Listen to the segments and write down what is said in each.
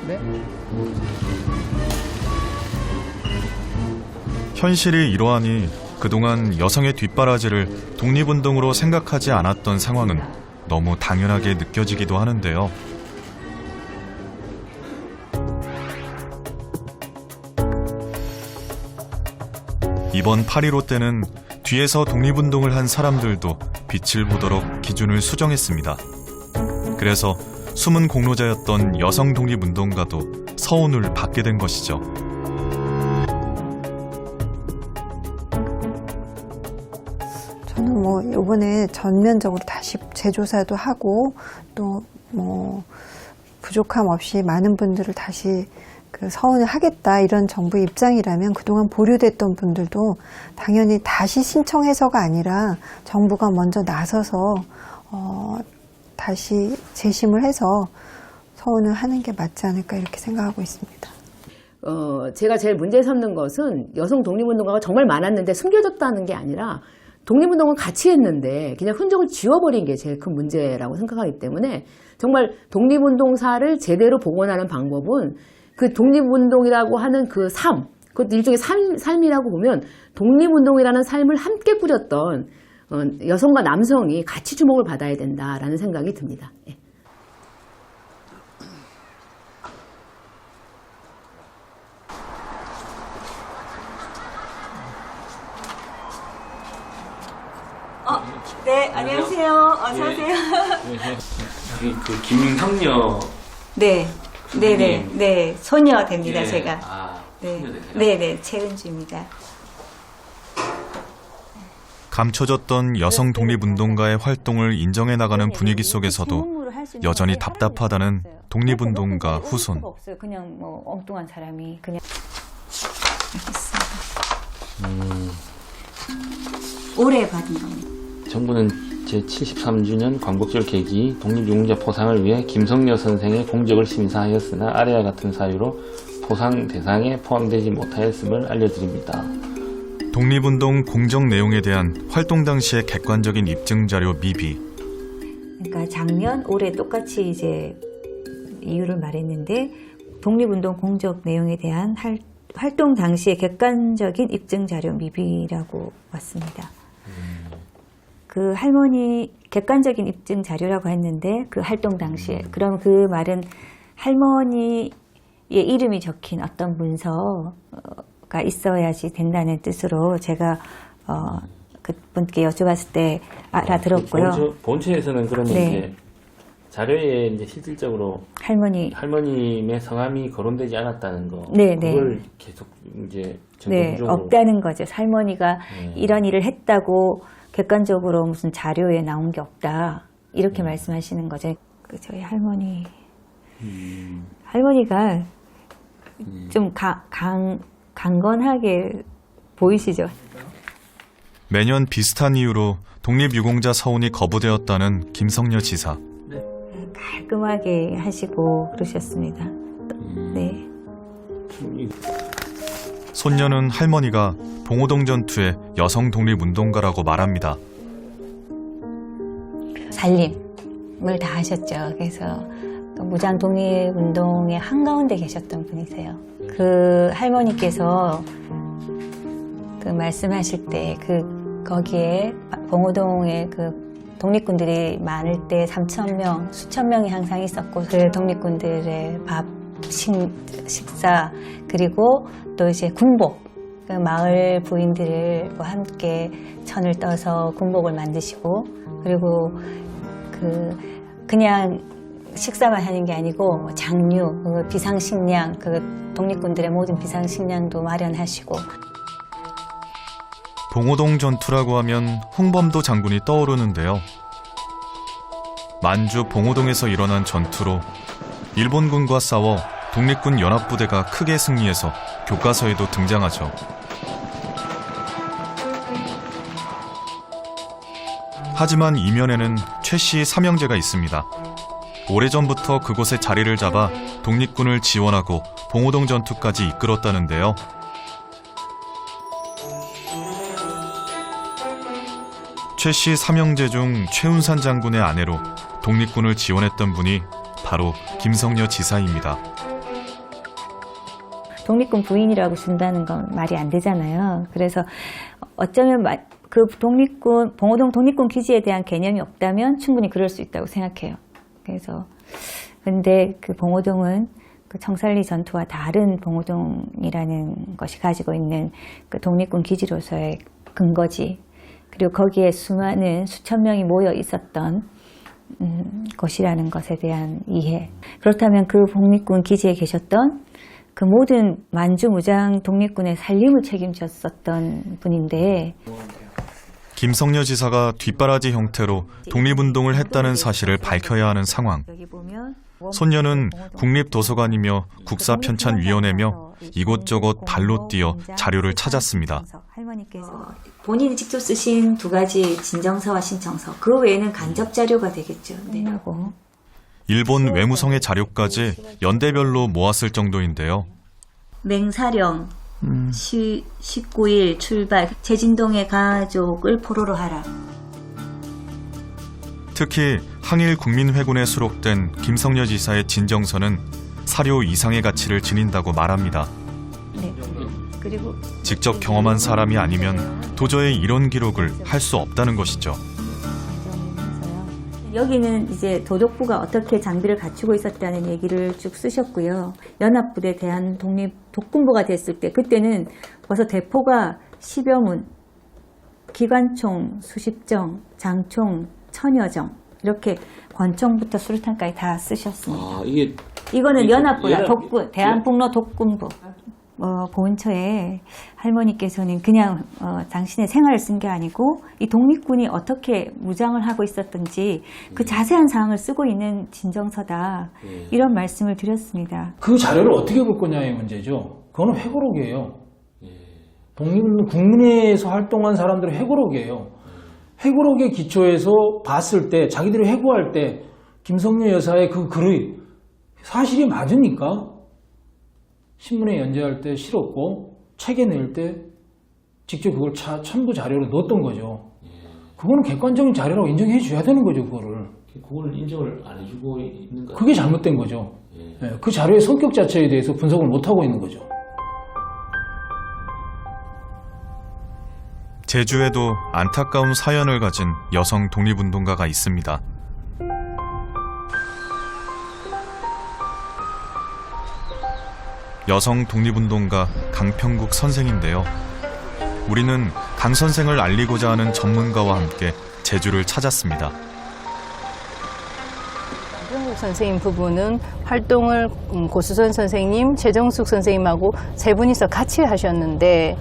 네? 현실이 이러하니 그동안 여성의 뒷바라지를 독립운동으로 생각하지 않았던 상황은 너무 당연하게 느껴지기도 하는데요. 이번 8.15 때는 뒤에서 독립운동을 한 사람들도 빛을 보도록 기준을 수정했습니다. 그래서 숨은 공로자였던 여성 독립운동가도 서운을 받게 된 것이죠. 저는 뭐 이번에 전면적으로 다시 재조사도 하고 또 뭐 부족함 없이 많은 분들을 다시 그 서운을 하겠다 이런 정부의 입장이라면 그동안 보류됐던 분들도 당연히 다시 신청해서가 아니라 정부가 먼저 나서서 다시 재심을 해서 서운을 하는 게 맞지 않을까 이렇게 생각하고 있습니다. 제가 제일 문제 삼는 것은 여성 독립운동가가 정말 많았는데 숨겨졌다는 게 아니라 독립운동은 같이 했는데 그냥 흔적을 지워버린 게 제일 큰 문제라고 생각하기 때문에 정말 독립운동사를 제대로 복원하는 방법은 그 독립운동이라고 하는 그 삶, 그것도 일종의 삶이라고 보면 독립운동이라는 삶을 함께 꾸렸던 여성과 남성이 같이 주목을 받아야 된다라는 생각이 듭니다. 예. 네, 안녕하세요. 어서 오세요. 여기 그 김형녀. 네, 네네, 네, 소녀 됩니다, 예. 제가. 아, 네, 소녀 되세요? 네네, 최은주입니다. 감춰졌던 여성 독립운동가의 활동을 인정해 나가는 분위기 속에서도 여전히 답답하다는 독립운동가 후손. 그냥 뭐 엉뚱한 사람이 그냥. 올해 받은 겁니다. 정부는 제73주년 광복절 계기 독립유공자 포상을 위해 김성녀 선생의 공적을 심사하였으나 아래와 같은 사유로 포상 대상에 포함되지 못하였음을 알려드립니다. 독립운동 공적 내용에 대한 활동 당시의 객관적인 입증 자료 미비. 그러니까 작년, 올해 똑같이 이제 이유를 말했는데 독립운동 공적 내용에 대한 활동 당시의 객관적인 입증 자료 미비라고 왔습니다. 그 할머니 객관적인 입증 자료라고 했는데 그 활동 당시에 그럼 그 말은 할머니의 이름이 적힌 어떤 문서가 있어야지 된다는 뜻으로 제가 그분께 여쭤봤을 때 알아들었고요. 본체에서는 그러면 네. 이제 자료에 이제 실질적으로 할머님의 성함이 거론되지 않았다는 거. 네, 그걸 네. 계속 이제 네, 전통적으로 없다는 거죠. 할머니가 이런 일을 했다고 객관적으로 무슨 자료에 나온 게 없다. 이렇게 말씀하시는 거죠. 저희 할머니가 좀 강건하게 보이시죠? 매년 비슷한 이유로 독립유공자 서운이 거부되었다는 김성녀 지사. 깔끔하게 하시고 그러셨습니다. 네. 손녀는 할머니가 봉오동 전투의 여성 독립운동가라고 말합니다. 살림을 다 하셨죠. 그래서 무장 독립운동의 한가운데 계셨던 분이세요. 그 할머니께서 그 말씀하실 때 거기에 봉오동에 그 독립군들이 많을 때 3,000명, 수천 명이 항상 있었고 그 독립군들의 밥, 식사 그리고 또 이제 군복, 그 마을 부인들과 함께 천을 떠서 군복을 만드시고 그리고 그냥 식사만 하는 게 아니고 뭐 장류, 그 비상식량, 그 독립군들의 모든 비상식량도 마련하시고. 봉오동 전투라고 하면 홍범도 장군이 떠오르는데요. 만주 봉오동에서 일어난 전투로 일본군과 싸워 독립군 연합부대가 크게 승리해서 교과서에도 등장하죠. 하지만 이면에는 최 씨의 삼형제가 있습니다. 오래전부터 그곳에 자리를 잡아 독립군을 지원하고 봉오동 전투까지 이끌었다는데요. 최 씨 삼형제 중 최운산 장군의 아내로 독립군을 지원했던 분이 바로 김성녀 지사입니다. 독립군 부인이라고 준다는 건 말이 안 되잖아요. 그래서 어쩌면 그 봉오동 독립군 기지에 대한 개념이 없다면 충분히 그럴 수 있다고 생각해요. 그래서 근데 그 봉오동은 그 청산리 전투와 다른 봉오동이라는 것이 가지고 있는 그 독립군 기지로서의 근거지. 그리고 거기에 수천 명이 모여 있었던 곳이라는 것에 대한 이해. 그렇다면 그 독립군 기지에 계셨던 그 모든 만주 무장 독립군의 살림을 책임졌었던 분인데 김성녀 지사가 뒷바라지 형태로 독립운동을 했다는 사실을 밝혀야 하는 상황. 여기 보면 손녀는 국립도서관이며 국사편찬위원회며 이곳저곳 발로 뛰어 자료를 찾았습니다. 할머니께서 본인이 직접 쓰신 2가지 진정서와 신청서, 그 외에는 간접 자료가 되겠죠. 네. 일본 외무성의 자료까지 연대별로 모았을 정도인데요. 맹사령 19일 출발 최진동의 가족을 포로로 하라. 특히 항일 국민회군에 수록된 김성녀 지사의 진정서는 사료 이상의 가치를 지닌다고 말합니다. 네. 그리고 직접 경험한 사람이 아니면 도저히 이런 기록을 할 수 없다는 것이죠. 여기는 이제 도독부가 어떻게 장비를 갖추고 있었다는 얘기를 쭉 쓰셨고요. 연합부대 대한 독군부가 됐을 때 그때는 벌써 대포가 10여 문, 기관총 수십 정, 장총 1000여 정 이렇게 권총부터 수류탄까지 다 쓰셨습니다. 이거는 연합부야. 독군, 대한북로 독군부. 보훈처에 할머니께서는 그냥 당신의 생활을 쓴 게 아니고 이 독립군이 어떻게 무장을 하고 있었던지 그 자세한 사항을 쓰고 있는 진정서다. 이런 말씀을 드렸습니다. 그 자료를 어떻게 볼 거냐의 문제죠. 그거는 회고록이에요. 독립운동 국내에서 활동한 사람들의 회고록이에요. 회고록의 기초에서 봤을 때 자기들이 회고할 때 김성녀 여사의 그 글이 사실이 맞으니까 신문에 연재할 때 실었고 책에 낼 때 직접 그걸 첨부 자료로 넣었던 거죠. 그거는 객관적인 자료라고 인정해 줘야 되는 거죠. 그걸 인정을 안 해주고 있는 거 그게 잘못된 거죠. 그 자료의 성격 자체에 대해서 분석을 못하고 있는 거죠. 제주에도 안타까운 사연을 가진 여성 독립운동가가 있습니다. 여성 독립운동가 강평국 선생인데요. 우리는 강 선생을 알리고자 하는 전문가와 함께 제주를 찾았습니다. 강평국 선생님 부부는 활동을 고수선 선생님, 최정숙 선생님하고 세 분이서 같이 하셨는데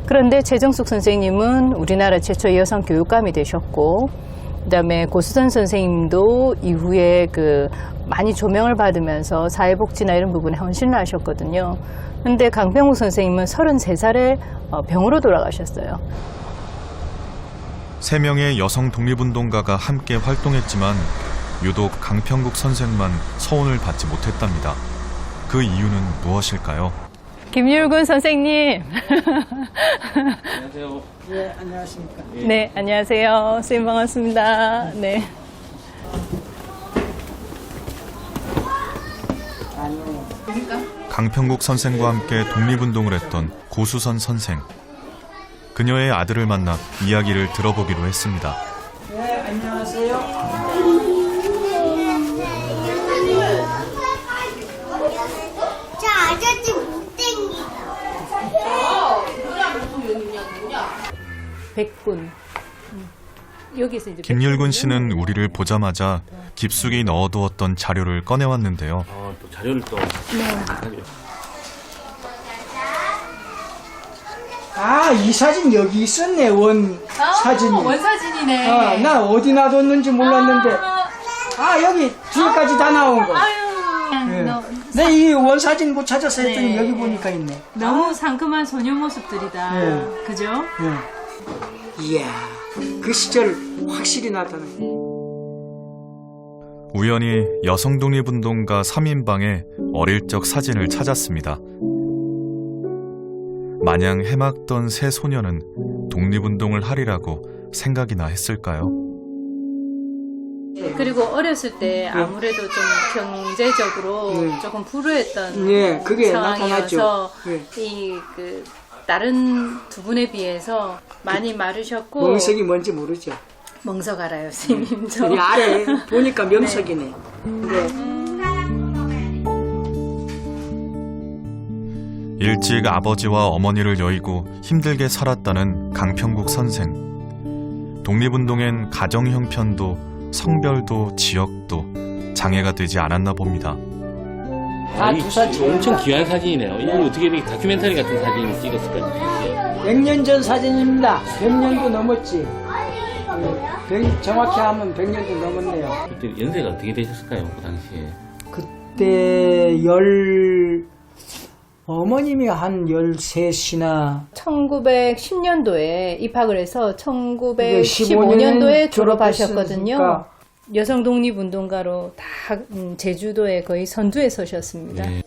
그런데 최정숙 선생님은 우리나라 최초 여성 교육감이 되셨고 그다음에 고수선 선생님도 이후에 많이 조명을 받으면서 사회복지나 이런 부분에 헌신을 하셨거든요. 그런데 강평국 선생님은 33살에 병으로 돌아가셨어요. 3명의 여성 독립운동가가 함께 활동했지만 유독 강평국 선생만 서운을 받지 못했답니다. 그 이유는 무엇일까요? 김율근 선생님. 안녕하세요. 네, 안녕하십니까. 네, 안녕하세요. 선생님 반갑습니다. 네. 강평국 선생과 함께 독립운동을 했던 고수선 선생. 그녀의 아들을 만나 이야기를 들어보기로 했습니다. 네, 안녕하세요. 저 아저씨 못생기다. 백군. 여기서 이제 김율근 씨는 우리를 보자마자 깊숙이 넣어두었던 자료를 꺼내왔는데요. 또 자료를 또. 아, 이 사진 여기 있었네, 사진이. 원사진이네. 나 어디 놔뒀는지 몰랐는데. 여기 뒤에까지 다 나온 거. 내 이 원사진 못 찾았어 했더니 네. 여기 보니까 있네. 너무 상큼한 소녀 모습들이다. 네. 그죠? 이야, 그 시절 확실히 나타나. 우연히 여성 독립운동가 3인방의 어릴 적 사진을 찾았습니다. 마냥 해맑던 새 소녀는 독립운동을 하리라고 생각이나 했을까요? 그리고 어렸을 때 아무래도 좀 경제적으로 조금 불우했던 예, 그게 상황이어서 나타났죠. 예. 이 그 다른 두 분에 비해서 많이 마르셨고 명석이 뭔지 모르죠. 멍석 알아요, 선생님. 저. 여기 아래 보니까 명석이네. 네. 일찍 아버지와 어머니를 여의고 힘들게 살았다는 강평국 선생. 독립운동엔 가정 형편도 성별도 지역도 장애가 되지 않았나 봅니다. 두 사진. 엄청 귀한 사진이네요. 이거 어떻게 이렇게 다큐멘터리 같은 사진을 찍었을까요? 100년 전 사진입니다. 100년도 넘었지. 정확히 하면 100년도 넘었네요. 그때 연세가 어떻게 되셨을까요? 그 당시에. 그때 어머님이 한 13이나 1910년도에 입학을 해서 1915년도에 졸업하셨거든요. 여성 독립운동가로 다 제주도에 거의 선두에 서셨습니다. 네.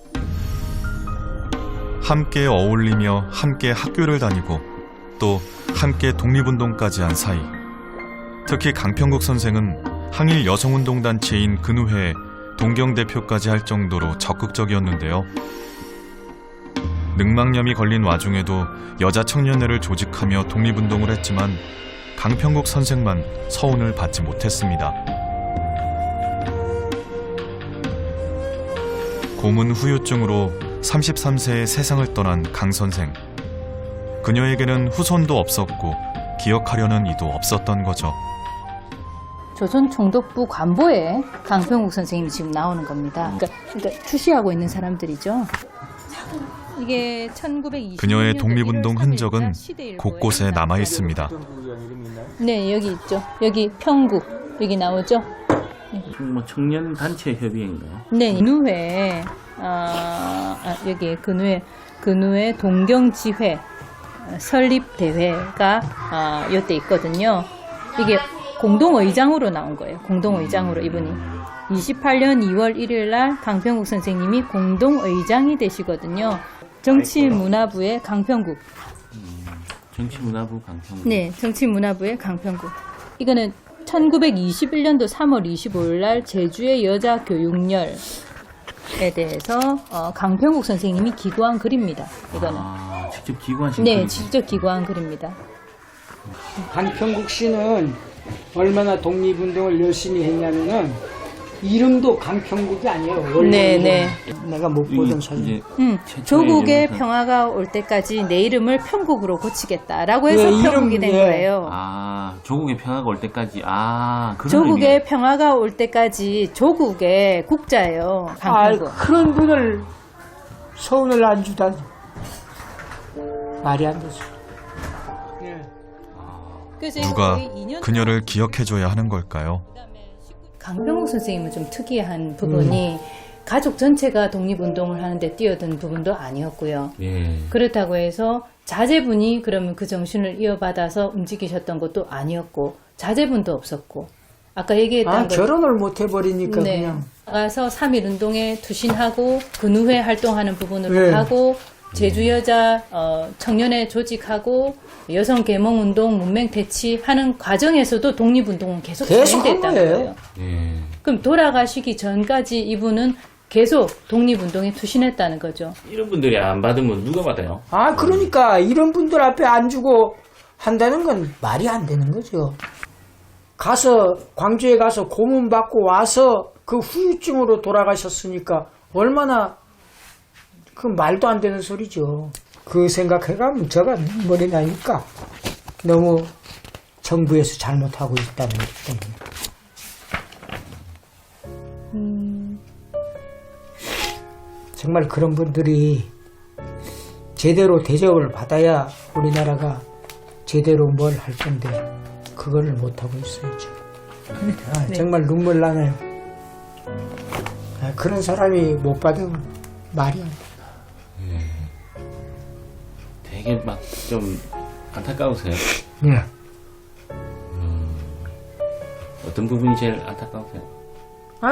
함께 어울리며 함께 학교를 다니고 또 함께 독립운동까지 한 사이. 특히 강평국 선생은 항일 여성운동단체인 근우회의 동경대표까지 할 정도로 적극적이었는데요. 늑막염이 걸린 와중에도 여자 청년회를 조직하며 독립운동을 했지만 강평국 선생만 서운을 받지 못했습니다. 고문 후유증으로 33세에 세상을 떠난 강 선생. 그녀에게는 후손도 없었고 기억하려는 이도 없었던 거죠. 조선 총독부 관보에 강평국 선생님이 지금 나오는 겁니다. 그러니까 추시하고 있는 사람들이죠. 이게 1920년 그녀의 독립운동 흔적은 곳곳에 남아 있습니다. 네, 여기 있죠. 여기 평국 여기 나오죠. 뭐 청년 단체 협의회인가요? 네, 근우회 여기 근우회 동경지회 설립 대회가 이때 있거든요. 이게 공동의장으로 나온 거예요. 공동의장으로 이분이 28년 2월 1일 날 강평국 선생님이 공동의장이 되시거든요. 정치문화부의 강평국. 정치문화부 강평국. 네, 정치문화부의 강평국. 이거는 1921년도 3월 25일 날 제주의 여자 교육열에 대해서 강평국 선생님이 기고한 글입니다. 이거는. 직접 기고하신 네, 글이군요. 직접 기고한 글입니다. 강평국 씨는 얼마나 독립운동을 열심히 했냐면은 이름도 강평국이 아니에요. 원래 네. 내가 못 보던 사진. 조국의 평화가 올 때까지 내 이름을 평국으로 고치겠다라고 해서 네, 평국이 된 거예요. 조국의 평화가 올 때까지. 그런 조국의 의미예요. 평화가 올 때까지 조국의 국자예요. 강평국. 그런 분을 서운을 안 주다니. 말이 안 되죠. 누가 그녀를 기억해줘야 하는 걸까요? 강평국 선생님은 좀 특이한 부분이 가족 전체가 독립운동을 하는데 뛰어든 부분도 아니었고요. 예. 그렇다고 해서 자제분이 그러면 그 정신을 이어받아서 움직이셨던 것도 아니었고 자제분도 없었고 아까 얘기했던 결혼을 못 해버리니까 네. 그냥. 나가서 3.1운동에 투신하고 근우회 활동하는 부분으로 하고 제주 여자 청년회 조직하고 여성 계몽운동 문맹 퇴치하는 과정에서도 독립운동은 계속 진행됐다는 거예요. 그럼 돌아가시기 전까지 이분은 계속 독립운동에 투신했다는 거죠. 이런 분들이 안 받으면 누가 받아요? 그러니까 이런 분들 앞에 안 주고 한다는 건 말이 안 되는 거죠. 광주에 가서 고문받고 와서 그 후유증으로 돌아가셨으니까 얼마나 그 말도 안 되는 소리죠. 그 생각해가면 제가 눈물이 나니까 너무 정부에서 잘못하고 있다는 것 때문에. 정말 그런 분들이 제대로 대접을 받아야 우리나라가 제대로 뭘 할 건데 그거를 못하고 있어요 지금. 정말 눈물 나네요. 그런 사람이 못 받으면 말이 안 돼. 되게 막 좀 안타까우세요? 네. 어떤 부분이 제일 안타까우세요?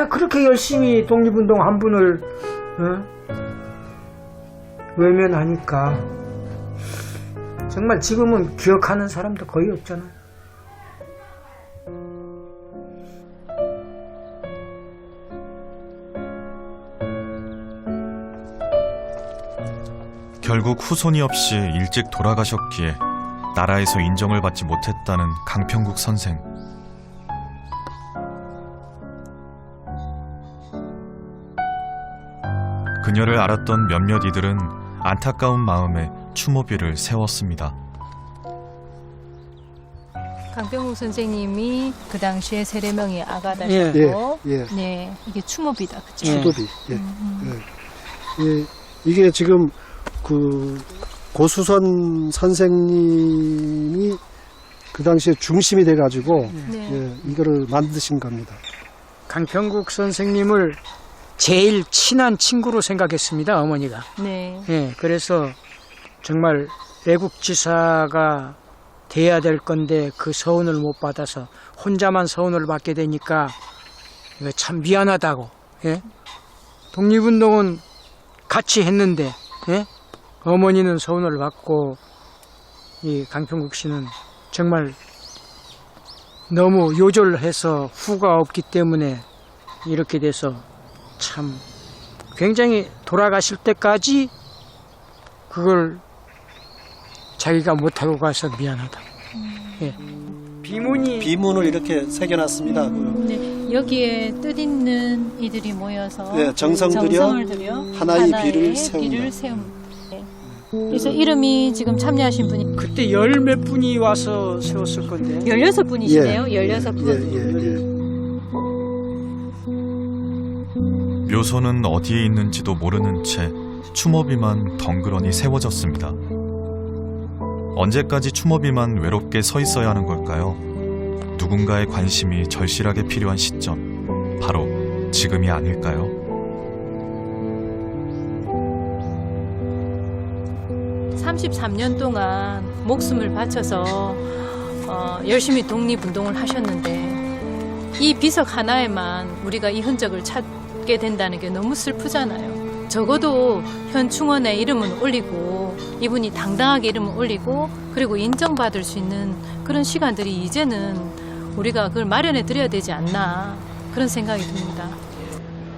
그렇게 열심히 독립운동 한 분을 외면하니까 정말 지금은 기억하는 사람도 거의 없잖아요. 결국 후손이 없이 일찍 돌아가셨기에 나라에서 인정을 받지 못했다는 강평국 선생. 그녀를 알았던 몇몇 이들은 안타까운 마음에 추모비를 세웠습니다. 강평국 선생님이 그 당시에 세례명이 아가다셨고, 예. 네, 이게 추모비다, 그죠? 추도비. 예. 예. 이게 지금 그 고수선 선생님이 그 당시에 중심이 돼가지고 네. 예, 이거를 만드신 겁니다. 강평국 선생님을 제일 친한 친구로 생각했습니다, 어머니가. 네. 예, 그래서 정말 애국지사가 돼야 될 건데 그 서운을 못 받아서 혼자만 서운을 받게 되니까 이거 참 미안하다고. 예? 독립운동은 같이 했는데 예? 어머니는 서운을 받고 이 강평국 씨는 정말 너무 요절해서 후가 없기 때문에 이렇게 돼서 참 굉장히 돌아가실 때까지 그걸 자기가 못하고 가서 미안하다. 예. 비문을 이렇게 새겨놨습니다. 네, 여기에 뜻있는 이들이 모여서 네, 정성을 들여 하나의 비를 세운다. 네. 그래서 이름이 지금 참여하신 분이 그때 열 몇 분이 와서 세웠을 건데. 16분이시네요. 16분. 묘소는 어디에 있는지도 모르는 채 추모비만 덩그러니 세워졌습니다. 언제까지 추모비만 외롭게 서 있어야 하는 걸까요? 누군가의 관심이 절실하게 필요한 시점, 바로 지금이 아닐까요? (33년) 동안 목숨을 바쳐서 열심히 독립운동을 하셨는데 이 비석 하나에만 우리가 이 흔적을 찾게 된다는 게 너무 슬프잖아요. 적어도 현 충원에 이름은 올리고 이분이 당당하게 이름을 올리고 그리고 인정받을 수 있는 그런 시간들이 이제는 우리가 그걸 마련해 드려야 되지 않나 그런 생각이 듭니다.